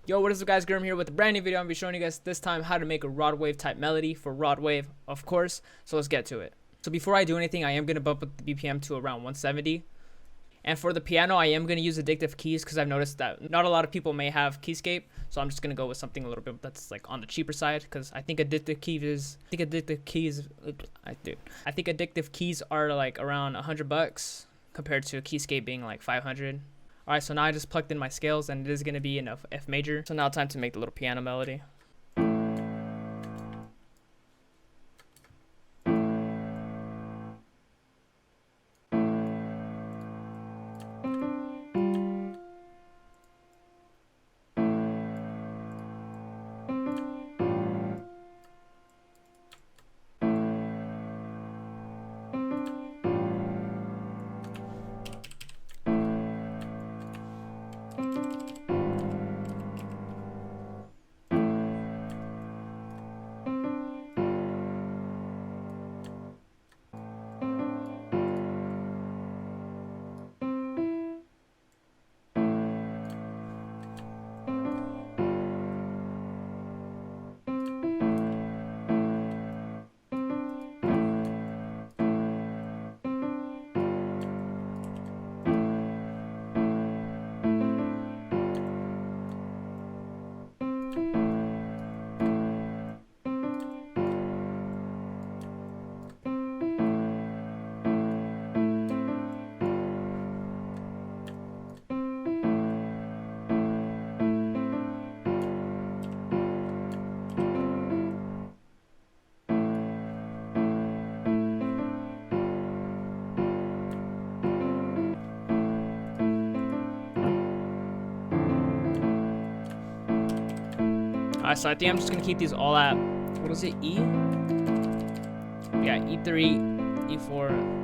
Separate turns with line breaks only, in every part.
Yo, what is up guys, Gurm here with a brand new video. I'm going to be showing you guys this time how to make a rod wave type melody for rod wave, of course. So let's get to it. So before I do anything, I am going to bump up the BPM to around 170. And for the piano, I am going to use addictive keys because I've noticed that not a lot of people may have keyscape. So I'm just going to go with something a little bit that's like on the cheaper side because I think addictive keys are like around $100 compared to a keyscape being like 500. Alright, so now I just plugged in my scales and it is going to be in F major. So now time to make the little piano melody. Alright, so I think I'm just gonna keep these all at, what is it, E? Yeah, E3, E4.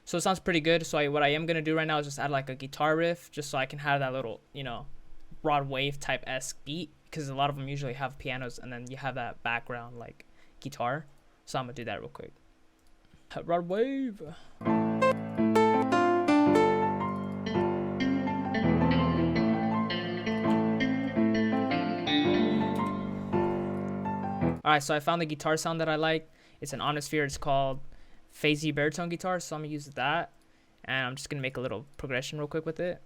So it sounds pretty good. So what I am going to do right now is just add like a guitar riff just so I can have that little, rod wave type-esque beat because a lot of them usually have pianos and then you have that background like guitar. So I'm going to do that real quick. Rod wave. Alright, so I found the guitar sound that I like. It's an Omnisphere. It's called Phasey baritone guitar, so I'm gonna use that, and I'm just gonna make a little progression real quick with it.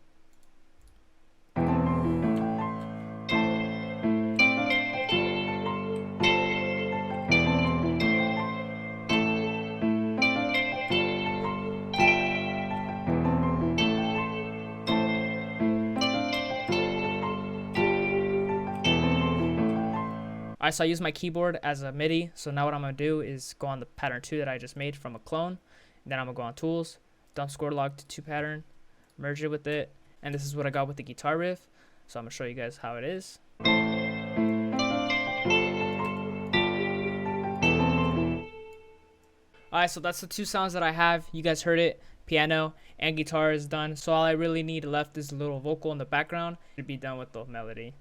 Alright, so I use my keyboard as a MIDI. So now what I'm going to do is go on the pattern 2 that I just made from a clone. And then I'm going to go on tools, dump score log to 2 pattern, merge it with it. And this is what I got with the guitar riff. So I'm going to show you guys how it is. Alright, so that's the 2 sounds that I have. You guys heard it. Piano and guitar is done. So all I really need left is a little vocal in the background to be done with the melody.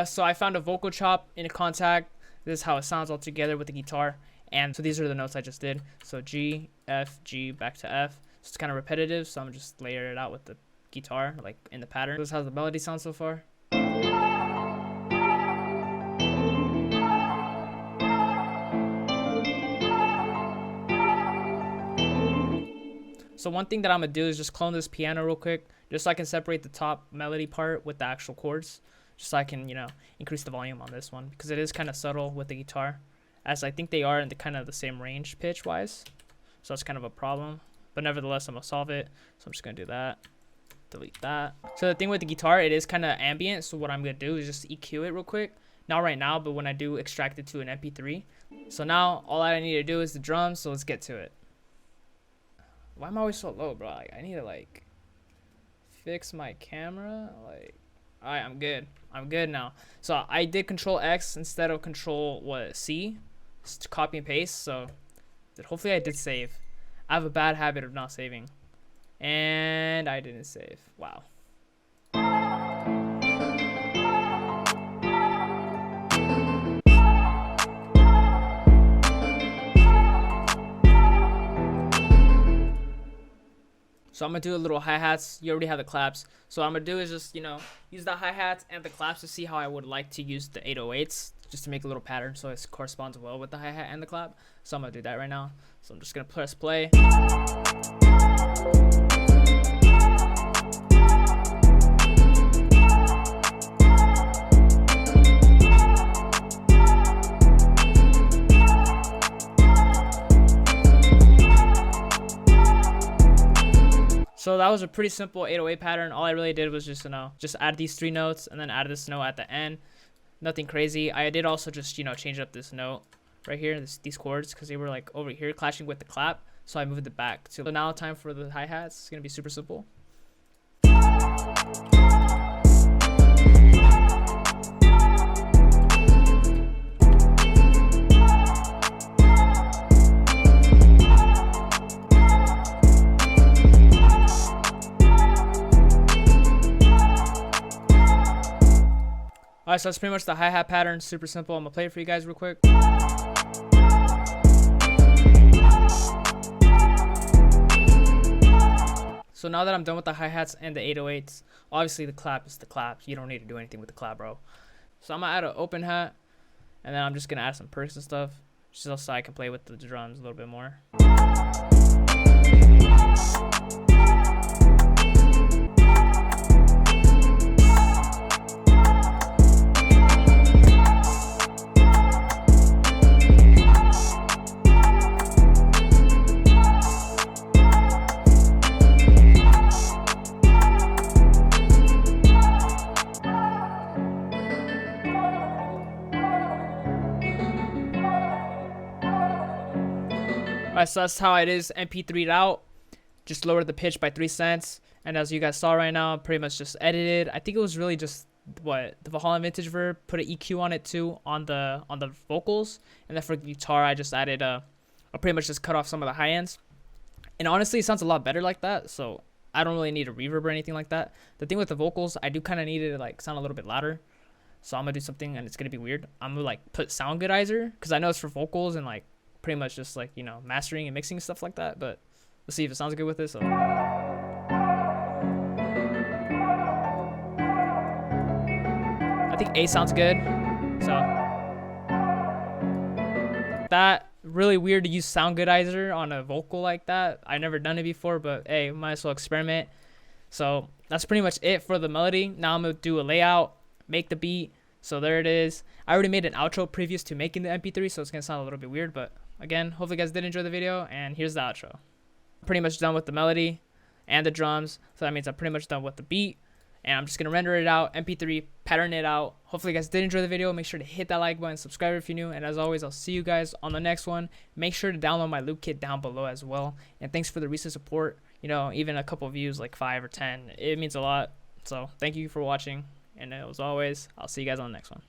So I found a vocal chop in a contact. This is how it sounds all together with the guitar. And so these are the notes I just did. So G, F, G, back to F. So it's kind of repetitive, so I'm just layering it out with the guitar, like in the pattern. This is how the melody sounds so far. So one thing that I'm gonna do is just clone this piano real quick, just so I can separate the top melody part with the actual chords, just so I can, you know, increase the volume on this one, because it is kind of subtle with the guitar, as I think they are in the kind of the same range pitch wise. So that's kind of a problem, but nevertheless I'm gonna solve it. So I'm just gonna do that, delete that. So the thing with the guitar, it is kind of ambient, so what I'm gonna do is just EQ it real quick. Not right now, but when I do extract it to an MP3. So now all I need to do is the drums, so let's get to it. Why am I always so low, bro? Like, I need to like fix my camera. Like, all right, I'm good now. So I did Control X instead of Control C, just to copy and paste. So hopefully I did save. I have a bad habit of not saving, and I didn't save. Wow. So I'm gonna do a little hi-hats. You already have the claps. So what I'm gonna do is just, you know, use the hi-hats and the claps to see how I would like to use the 808s, just to make a little pattern so it corresponds well with the hi-hat and the clap. So I'm gonna do that right now. So I'm just gonna press play. So that was a pretty simple 808 pattern. All I really did was just, you know, just add these 3 notes and then add this note at the end. Nothing crazy. I did also just, you know, change up this note right here, these chords, because they were like over here clashing with the clap. So I moved it back. So now time for the hi-hats. It's gonna be super simple. Alright, so that's pretty much the hi-hat pattern. Super simple. I'm gonna play it for you guys real quick. So now that I'm done with the hi-hats and the 808s, obviously the clap is the clap. You don't need to do anything with the clap, bro. So I'm gonna add an open hat, and then I'm just gonna add some perks and stuff, just so I can play with the drums a little bit more. Alright, so that's how it is MP3'd out. Just lowered the pitch by 3 cents. And as you guys saw right now, pretty much just edited. I think it was really just the Valhalla Vintage verb. Put an EQ on it too on the vocals. And then for the guitar, I just added I pretty much just cut off some of the high ends. And honestly, it sounds a lot better like that. So I don't really need a reverb or anything like that. The thing with the vocals, I do kind of need it to like sound a little bit louder. So I'm gonna do something, and it's gonna be weird. I'm gonna like put sound goodizer, because I know it's for vocals and like pretty much just like, you know, mastering and mixing stuff like that. But let's see if it sounds good with this. So I think A sounds good. So that really weird to use sound goodizer on a vocal like that. I never done it before, but hey, might as well experiment. So that's pretty much it for the melody. Now I'm gonna do a layout, make the beat. So there it is. I already made an outro previous to making the MP3, so it's gonna sound a little bit weird, but again, hopefully you guys did enjoy the video, and here's the outro. Pretty much done with the melody and the drums, so that means I'm pretty much done with the beat, and I'm just gonna render it out, MP3, pattern it out. Hopefully you guys did enjoy the video. Make sure to hit that like button, subscribe if you're new, and as always, I'll see you guys on the next one. Make sure to download my loop kit down below as well, and thanks for the recent support. You know, even a couple views, like 5 or 10, it means a lot. So thank you for watching, and as always, I'll see you guys on the next one.